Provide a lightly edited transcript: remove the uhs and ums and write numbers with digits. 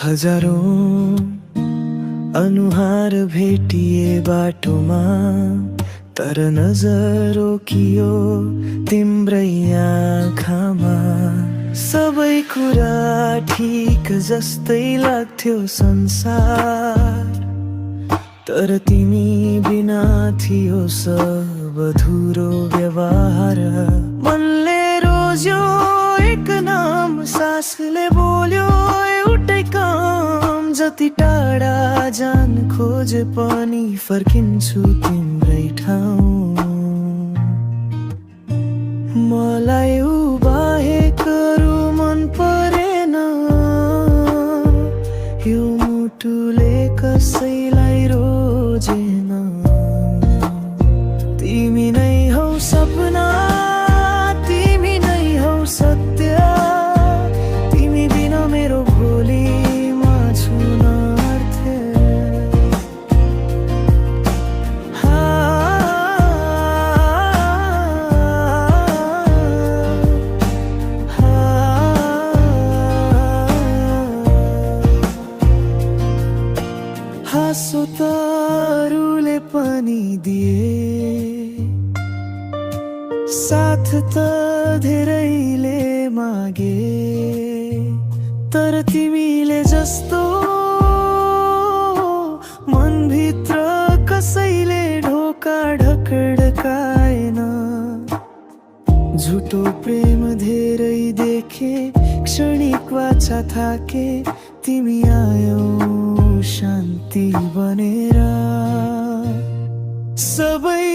हजारौं अनुहार भेटिए बाटोमा, तर नजर रोकियो तिम्रै आँखामा। सबै कुरा ठिक जस्तै लाग्थ्यो संसार, तर तिमी बिना थियो सब अधुरो व्यवहार। मनले रोज्यो एक नाम, सासले बोल्यो एउटै काम। जति टाढा जान खोजे पनि फर्किन्छु तिम्रै ठाउँ। मलाई उ बाहेक अरू मन परेन, यो मुटुले कसैलाई रोजेन। तिमी नै हौ सपना, तिमी नै हौ सत्य। तिमी बिना मेरो भोलिमा छुन अर्थ। हाँसो त अरूले पनि दिए, साथ त धेरैले मागे, तर तिमीले जस्तो मनभित्र कसैले ढोका ढकढकाएन। झुटो प्रेम धेरै देखे, क्षणिक वाचा थाके। तिमी आयौ शान्ति बनेर, सबै